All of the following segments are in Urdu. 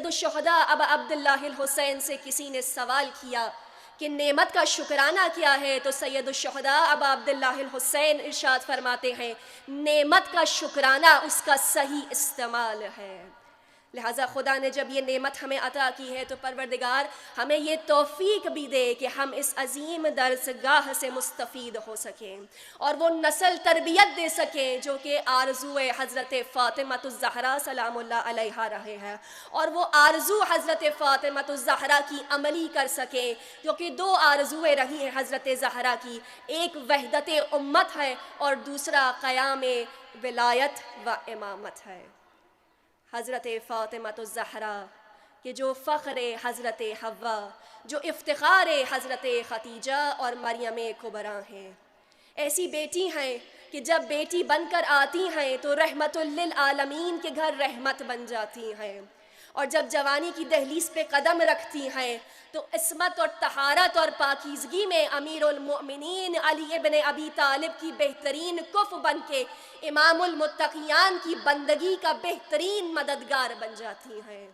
الشہداء ابا عبداللہ الحسین سے کسی نے سوال کیا کہ نعمت کا شکرانہ کیا ہے، تو سید الشہداء ابا عبداللہ الحسین ارشاد فرماتے ہیں نعمت کا شکرانہ اس کا صحیح استعمال ہے۔ لہٰذا خدا نے جب یہ نعمت ہمیں عطا کی ہے تو پروردگار ہمیں یہ توفیق بھی دے کہ ہم اس عظیم درسگاہ سے مستفید ہو سکیں اور وہ نسل تربیت دے سکیں جو کہ آرزو حضرت فاطمہ الزہرا سلام اللہ علیہا رہے ہیں، اور وہ آرزو حضرت فاطمہ الزہرا کی عملی کر سکیں، جو کہ دو آرزویں رہی ہیں حضرت زہرا کی، ایک وحدت امت ہے اور دوسرا قیام ولایت و امامت ہے۔ حضرت فاطمہ الزہرا کہ جو فخر حضرت حوا، جو افتخار حضرت ختیجہ اور مریم کبریٰ ہیں، ایسی بیٹی ہیں کہ جب بیٹی بن کر آتی ہیں تو رحمت للعالمین کے گھر رحمت بن جاتی ہیں، اور جب جوانی کی دہلیز پہ قدم رکھتی ہیں تو عصمت اور طہارت اور پاکیزگی میں امیر المؤمنین علی ابن ابی طالب کی بہترین کف بن کے امام المتقیان کی بندگی کا بہترین مددگار بن جاتی ہیں۔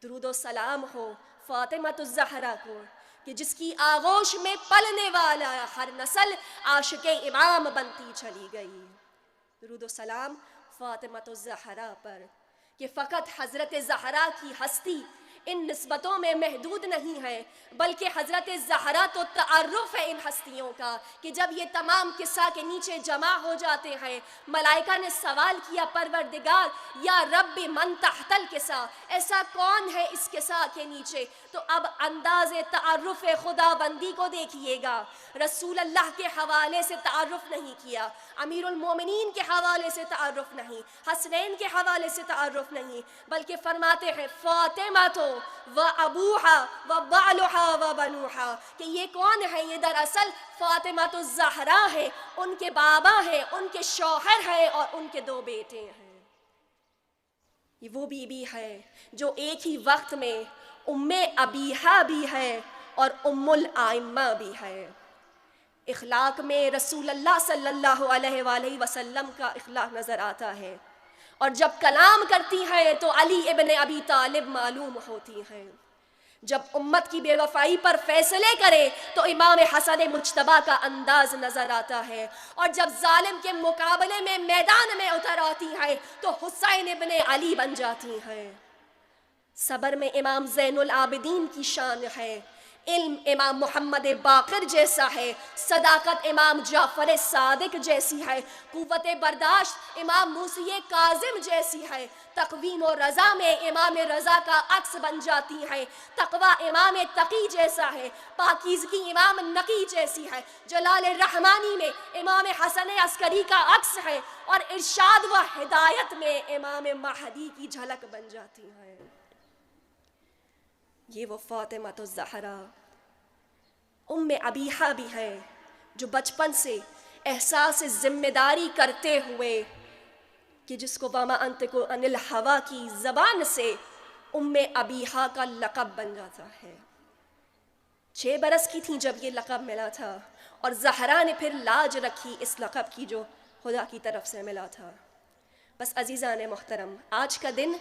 درود و سلام ہو فاطمہ الزہرا کو کہ جس کی آغوش میں پلنے والا ہر نسل عاشق امام بنتی چلی گئی۔ درود و سلام فاطمہ الزہرا پر کہ فقط حضرت زہرا کی ہستی ان نسبتوں میں محدود نہیں ہے، بلکہ حضرت زہرا تو تعارف ہے ان ہستیوں کا کہ جب یہ تمام قصہ کے نیچے جمع ہو جاتے ہیں، ملائکہ نے سوال کیا پروردگار یا رب من تحت القصہ، ایسا کون ہے اس قصہ کے نیچے؟ تو اب انداز تعارف خدا بندی کو دیکھیے گا، رسول اللہ کے حوالے سے تعارف نہیں کیا، امیر المومنین کے حوالے سے تعارف نہیں، حسنین کے حوالے سے تعارف نہیں، بلکہ فرماتے ہیں فاطمہ تو و ابوہا و بالہا و بنوہا کہ یہ کون ہے؟ یہ دراصل فاطمہ الزہرا ہے، ان کے بابا ہیں، ان کے شوہر ہیں اور ان کے دو بیٹے ہیں۔ یہ وہ بی بی ہے جو ایک ہی وقت میں ام ابیہا بھی ہے اور ام الائمہ بھی ہے۔ اخلاق میں رسول اللہ صلی اللہ علیہ وآلہ وسلم کا اخلاق نظر آتا ہے، اور جب کلام کرتی ہیں تو علی ابن ابی طالب معلوم ہوتی ہیں، جب امت کی بے وفائی پر فیصلے کرے تو امام حسن مجتبیٰ کا انداز نظر آتا ہے، اور جب ظالم کے مقابلے میں میدان میں اتر آتی ہیں تو حسین ابن علی بن جاتی ہیں۔ صبر میں امام زین العابدین کی شان ہے، علم امام محمد باقر جیسا ہے، صداقت امام جعفر صادق جیسی ہے، قوت برداشت امام موسی کاظم جیسی ہے، تقویم و رضا میں امام رضا کا عکس بن جاتی ہے، تقوی امام تقی جیسا ہے، پاکیزگی امام نقی جیسی ہے، جلال الرحمانی میں امام حسن عسکری کا عکس ہے، اور ارشاد و ہدایت میں امام مہدی کی جھلک بن جاتی ہے۔ یہ وہ فاطمہ الزہرا ام ابیہا بھی ہے جو بچپن سے احساس ذمہ داری کرتے ہوئے کہ جس کو وما انطق عن الہویٰ کی زبان سے ام ابیہا کا لقب بن جاتا ہے۔ 6 برس کی تھیں جب یہ لقب ملا تھا، اور زہرا نے پھر لاج رکھی اس لقب کی جو خدا کی طرف سے ملا تھا۔ بس عزیزان محترم، آج کا دن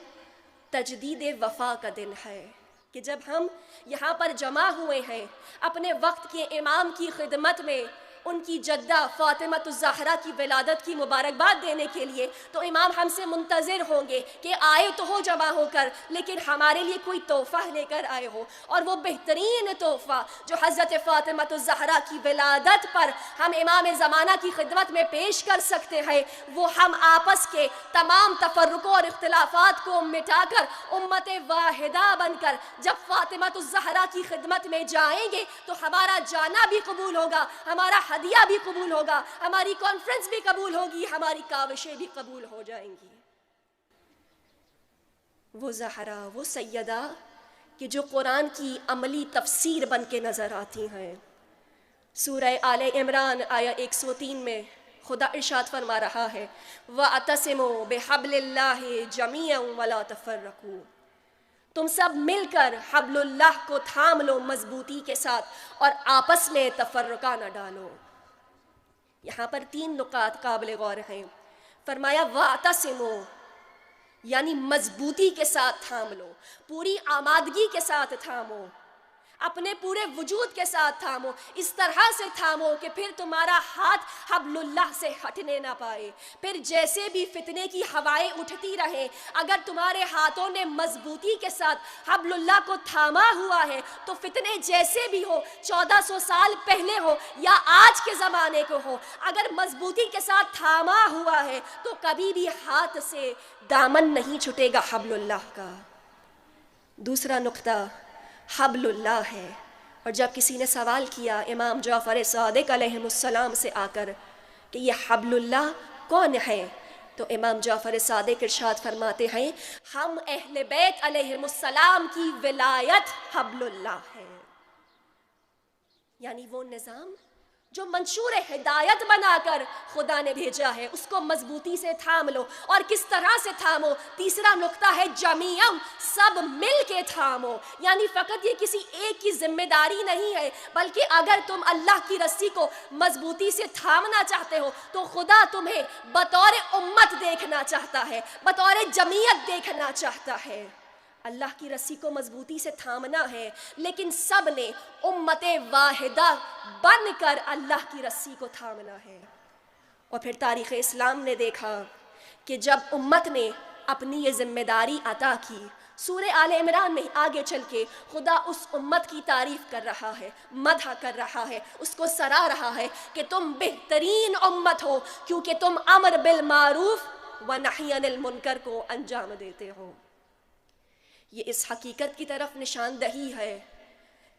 تجدید وفا کا دن ہے کہ جب ہم یہاں پر جمع ہوئے ہیں اپنے وقت کے امام کی خدمت میں ان کی جدہ فاطمہ الزہرا کی ولادت کی مبارکباد دینے کے لیے، تو امام ہم سے منتظر ہوں گے کہ آئے تو ہو جمع ہو کر، لیکن ہمارے لیے کوئی تحفہ لے کر آئے ہو، اور وہ بہترین تحفہ جو حضرت فاطمہ الزہرا کی ولادت پر ہم امام زمانہ کی خدمت میں پیش کر سکتے ہیں، وہ ہم آپس کے تمام تفرقوں اور اختلافات کو مٹا کر امت واحدہ بن کر جب فاطمہ الزہرا کی خدمت میں جائیں گے تو ہمارا جانا بھی قبول ہوگا، ہمارا ہدیہ بھی قبول ہوگا، ہماری کانفرنس بھی قبول ہوگی، ہماری کاوشیں بھی قبول ہو جائیں گی۔ وہ زہرا، وہ سیدہ کہ جو قرآن کی عملی تفسیر بن کے نظر آتی ہیں۔ سورہ آل عمران آیہ 103 میں خدا ارشاد فرما رہا ہے وَاعْتَصِمُوا بِحَبْلِ اللَّهِ جَمِيعًا وَلَا تَفَرَّقُوا، تم سب مل کر حبل اللہ کو تھام لو مضبوطی کے ساتھ اور آپس میں تفرقہ نہ ڈالو۔ یہاں پر 3 نکات قابل غور ہیں۔ فرمایا وَاعْتَصِمُوا، یعنی مضبوطی کے ساتھ تھام لو، پوری آمادگی کے ساتھ تھامو، اپنے پورے وجود کے ساتھ تھامو، اس طرح سے تھامو کہ پھر تمہارا ہاتھ حبل اللہ سے ہٹنے نہ پائے۔ پھر جیسے بھی فتنے کی ہوائیں اٹھتی رہیں، اگر تمہارے ہاتھوں نے مضبوطی کے ساتھ حبل اللہ کو تھاما ہوا ہے تو فتنے جیسے بھی ہو، 1400 سال پہلے ہو یا آج کے زمانے کو ہو، اگر مضبوطی کے ساتھ تھاما ہوا ہے تو کبھی بھی ہاتھ سے دامن نہیں چھٹے گا حبل اللہ کا۔ دوسرا نقطہ حبل اللہ ہے۔ اور جب کسی نے سوال کیا امام جعفر صادق علیہ السلام سے آ کر کہ یہ حبل اللہ کون ہے، تو امام جعفر صادق ارشاد فرماتے ہیں ہم اہل بیت علیہ السلام کی ولایت حبل اللہ ہے، یعنی وہ نظام جو منشور ہدایت بنا کر خدا نے بھیجا ہے، اس کو مضبوطی سے تھام لو۔ اور کس طرح سے تھامو؟ تیسرا نقطہ ہے جمیعاً، سب مل کے تھامو، یعنی فقط یہ کسی ایک کی ذمہ داری نہیں ہے، بلکہ اگر تم اللہ کی رسی کو مضبوطی سے تھامنا چاہتے ہو تو خدا تمہیں بطور امت دیکھنا چاہتا ہے، بطور جمعیت دیکھنا چاہتا ہے۔ اللہ کی رسی کو مضبوطی سے تھامنا ہے، لیکن سب نے امت واحدہ بن کر اللہ کی رسی کو تھامنا ہے۔ اور پھر تاریخ اسلام نے دیکھا کہ جب امت نے اپنی یہ ذمہ داری عطا کی، سورہ آل عمران میں آگے چل کے خدا اس امت کی تعریف کر رہا ہے، مدح کر رہا ہے، اس کو سرا رہا ہے کہ تم بہترین امت ہو کیونکہ تم امر بالمعروف و نہی عن المنکر کو انجام دیتے ہو۔ یہ اس حقیقت کی طرف نشاندہی ہے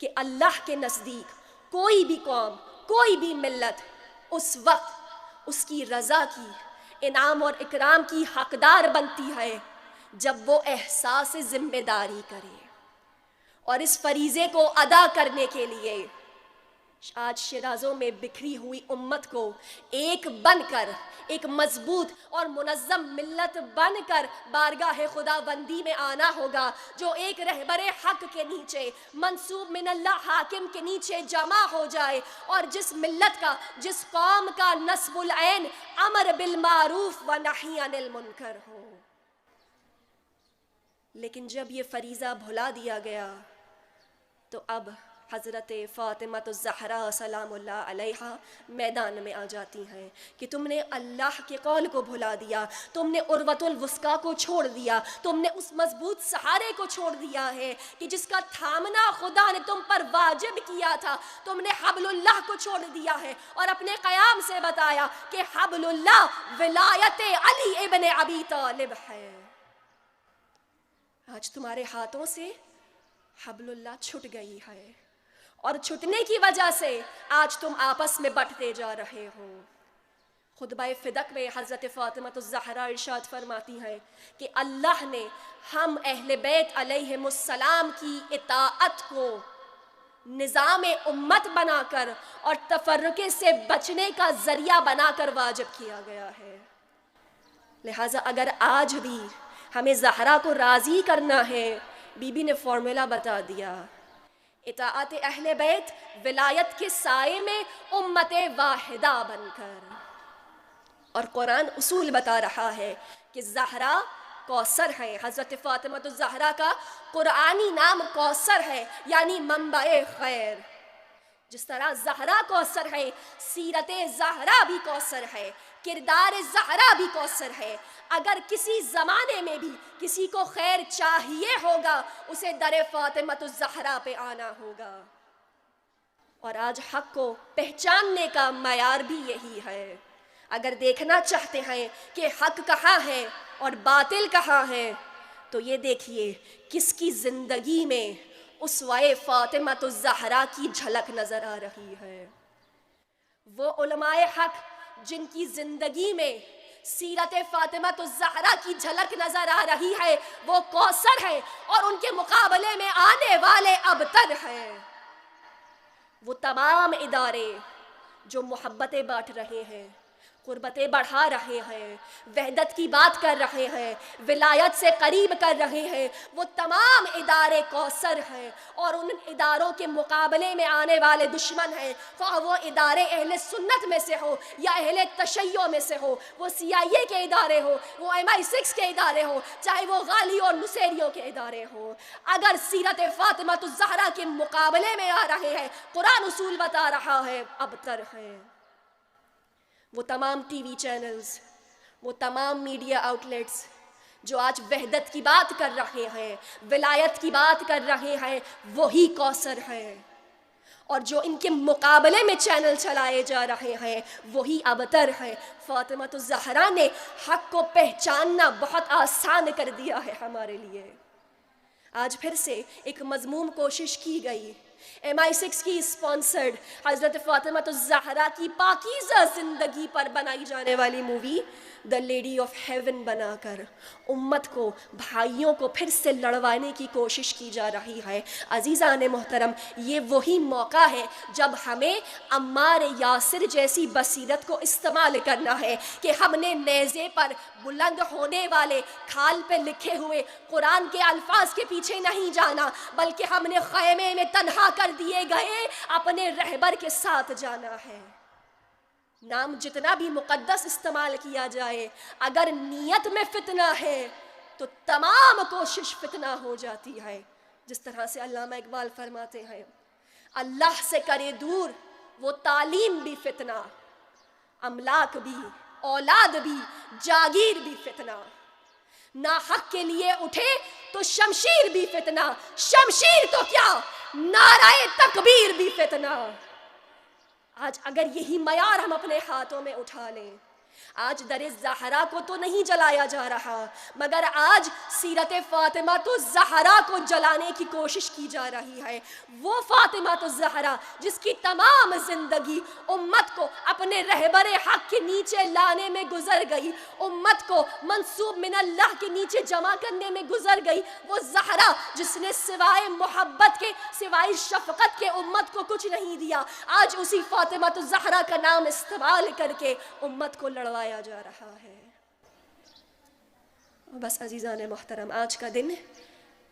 کہ اللہ کے نزدیک کوئی بھی قوم، کوئی بھی ملت اس وقت اس کی رضا کی، انعام اور اکرام کی حقدار بنتی ہے جب وہ احساس ذمہ داری کرے، اور اس فریضے کو ادا کرنے کے لیے آج شیرازوں میں بکھری ہوئی امت کو ایک بن کر، ایک مضبوط اور منظم ملت بن کر بارگاہ خدا بندی میں آنا ہوگا، جو ایک رہبر حق کے نیچے، منصوب من اللہ حاکم کے نیچے جمع ہو جائے، اور جس ملت کا، جس قوم کا نصب العین امر بالمعروف و نہی عن المنکر ہو۔ لیکن جب یہ فریضہ بھلا دیا گیا تو اب حضرت فاطمہ الزہرا سلام اللہ علیہا میدان میں آ جاتی ہیں کہ تم نے اللہ کے قول کو بھلا دیا، تم نے عروۃ الوثقیٰ کو چھوڑ دیا، تم نے اس مضبوط سہارے کو چھوڑ دیا ہے کہ جس کا تھامنا خدا نے تم پر واجب کیا تھا، تم نے حبل اللہ کو چھوڑ دیا ہے، اور اپنے قیام سے بتایا کہ حبل اللہ ولایت علی ابن ابی طالب ہے۔ آج تمہارے ہاتھوں سے حبل اللہ چھٹ گئی ہے، اور چھٹنے کی وجہ سے آج تم آپس میں بٹتے جا رہے ہو۔ خطبہ فدق میں حضرت فاطمہ الزہرا ارشاد فرماتی ہے کہ اللہ نے ہم اہل بیت علیہ السلام کی اطاعت کو نظام امت بنا کر اور تفرقے سے بچنے کا ذریعہ بنا کر واجب کیا گیا ہے۔ لہٰذا اگر آج بھی ہمیں زہرا کو راضی کرنا ہے، بی بی نے فارمولا بتا دیا، اطاعت اہل بیت ولایت کے سائے میں امت واحدہ بن کر۔ اور قرآن اصول بتا رہا ہے کہ زہرا کوثر ہے، حضرت فاطمہ الزہرا کا قرآنی نام کوثر ہے، یعنی منبع خیر۔ جس طرح زہرا کوثر ہے، سیرت زہرا بھی کوثر ہے، کردار زہرا بھی کوثر ہے۔ اگر کسی زمانے میں بھی کسی کو خیر چاہیے ہوگا، اسے در فاطمہ الزہرا پہ آنا ہوگا۔ اور آج حق کو پہچاننے کا معیار بھی یہی ہے۔ اگر دیکھنا چاہتے ہیں کہ حق کہاں ہے اور باطل کہاں ہے، تو یہ دیکھیے کس کی زندگی میں اسوہ فاطمہ الزہرا کی جھلک نظر آ رہی ہے۔ وہ علماء حق جن کی زندگی میں سیرت فاطمہ الزہرا کی جھلک نظر آ رہی ہے، وہ کوثر ہے، اور ان کے مقابلے میں آنے والے ابتر ہیں۔ وہ تمام ادارے جو محبتیں بانٹ رہے ہیں، قربتیں بڑھا رہے ہیں، وحدت کی بات کر رہے ہیں، ولایت سے قریب کر رہے ہیں، وہ تمام ادارے کوثر ہیں، اور ان اداروں کے مقابلے میں آنے والے دشمن ہیں، خواہ وہ ادارے اہل سنت میں سے ہو یا اہل تشیع میں سے ہو، وہ CIA کے ادارے ہو، وہ MI6 کے ادارے ہو، چاہے وہ غالی اور نصیریوں کے ادارے ہوں، اگر سیرت فاطمہ الزہرا کے مقابلے میں آ رہے ہیں، قرآن اصول بتا رہا ہے ابتر ہے۔ وہ تمام ٹی وی چینلز، وہ تمام میڈیا آؤٹلیٹس جو آج وحدت کی بات کر رہے ہیں، ولایت کی بات کر رہے ہیں، وہی کوثر ہے، اور جو ان کے مقابلے میں چینل چلائے جا رہے ہیں وہی ابتر ہے۔ فاطمہ الزہرا نے حق کو پہچاننا بہت آسان کر دیا ہے ہمارے لیے۔ آج پھر سے ایک مذموم کوشش کی گئی، MI6 کی اسپانسرڈ حضرت فاطمہ الزہرا کی پاکیزہ زندگی پر بنائی جانے والی movie the lady of heaven بنا کر امت کو، بھائیوں کو پھر سے لڑوانے کی کوشش کی جا رہی ہے۔ عزیزان محترم، یہ وہی موقع ہے جب ہمیں عمار یاسر جیسی بصیرت کو استعمال کرنا ہے کہ ہم نے نیزے پر بلند ہونے والے کھال پہ لکھے ہوئے قرآن کے الفاظ کے پیچھے نہیں جانا، بلکہ ہم نے خیمے میں تنہا کر دیے گئے اپنے رہبر کے ساتھ جانا ہے۔ نام جتنا بھی مقدس استعمال کیا جائے، اگر نیت میں فتنہ ہے تو تمام کوشش فتنہ ہو جاتی ہے۔ جس طرح سے علامہ اقبال فرماتے ہیں، اللہ سے کرے دور وہ تعلیم بھی فتنہ، املاک بھی، اولاد بھی، جاگیر بھی فتنہ، ناحق کے لیے اٹھے تو شمشیر بھی فتنہ، شمشیر تو کیا نعرہ تکبیر بھی فتنہ۔ آج اگر یہی معیار ہم اپنے ہاتھوں میں اٹھا لیں، آج در زہرا کو تو نہیں جلایا جا رہا، مگر آج سیرت فاطمہ الزہرا کو جلانے کی کوشش کی جا رہی ہے۔ وہ فاطمہ الزہرا جس کی تمام زندگی امت کو اپنے رہبر حق کے نیچے لانے میں گزر گئی، امت کو منسوب من اللہ کے نیچے جمع کرنے میں گزر گئی، وہ زہرا جس نے سوائے محبت کے، سوائے شفقت کے امت کو کچھ نہیں دیا، آج اسی فاطمہ الزہرا کا نام استعمال کر کے امت کو لڑوایا جا رہا ہے۔ بس عزیزان محترم، آج کا دن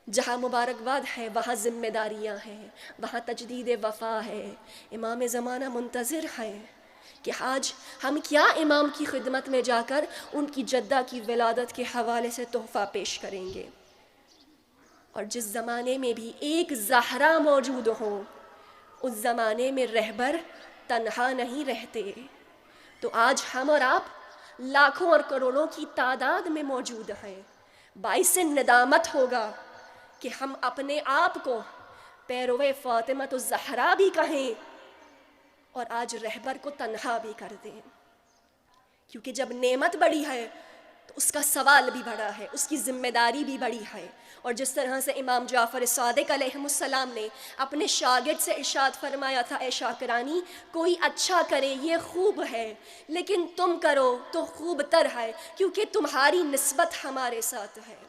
جہاں مبارکباد ہے وہاں ذمہ داریاں ہیں، وہاں تجدید وفا ہے، امام زمانہ منتظر ہے کہ آج ہم کیا امام کی خدمت میں جا کر ان کی جدہ کی ولادت کے حوالے سے تحفہ پیش کریں گے۔ اور جس زمانے میں بھی ایک زہرا موجود ہو، اس زمانے میں رہبر تنہا نہیں رہتے، تو آج ہم اور آپ لاکھوں اور کروڑوں کی تعداد میں موجود ہیں۔ باعث ندامت ہوگا کہ ہم اپنے آپ کو پیرو فاطمہ الزہرا بھی کہیں اور آج رہبر کو تنہا بھی کر دیں، کیونکہ جب نعمت بڑی ہے تو اس کا سوال بھی بڑا ہے، اس کی ذمہ داری بھی بڑی ہے۔ اور جس طرح سے امام جعفر صادق علیہ السلام نے اپنے شاگرد سے ارشاد فرمایا تھا، اے شاکرانی، کوئی اچھا کرے یہ خوب ہے، لیکن تم کرو تو خوب تر ہے، کیونکہ تمہاری نسبت ہمارے ساتھ ہے،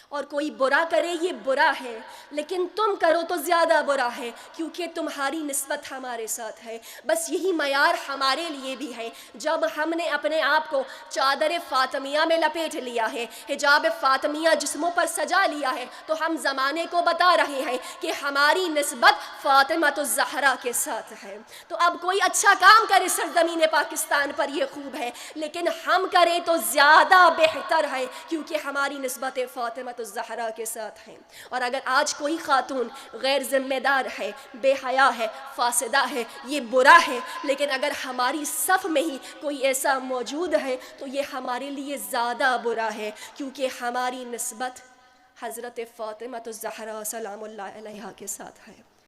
اور کوئی برا کرے یہ برا ہے، لیکن تم کرو تو زیادہ برا ہے، کیونکہ تمہاری نسبت ہمارے ساتھ ہے۔ بس یہی معیار ہمارے لیے بھی ہے۔ جب ہم نے اپنے آپ کو چادر فاطمیہ میں لپیٹ لیا ہے، حجاب فاطمیہ جسموں پر سجا لیا ہے، تو ہم زمانے کو بتا رہے ہیں کہ ہماری نسبت فاطمہ الزہرا کے ساتھ ہے۔ تو اب کوئی اچھا کام کرے سرزمین پاکستان پر یہ خوب ہے، لیکن ہم کریں تو زیادہ بہتر ہے، کیونکہ ہماری نسبت فاطمہ الزہرا کے ساتھ ہیں۔ اور اگر آج کوئی خاتون غیر ذمہ دار ہے، بے حیا ہے، فاسدہ ہے، یہ برا ہے، لیکن اگر ہماری صف میں ہی کوئی ایسا موجود ہے تو یہ ہمارے لیے زیادہ برا ہے، کیونکہ ہماری نسبت حضرت فاطمہ الزہرا سلام اللہ علیہا کے ساتھ ہے۔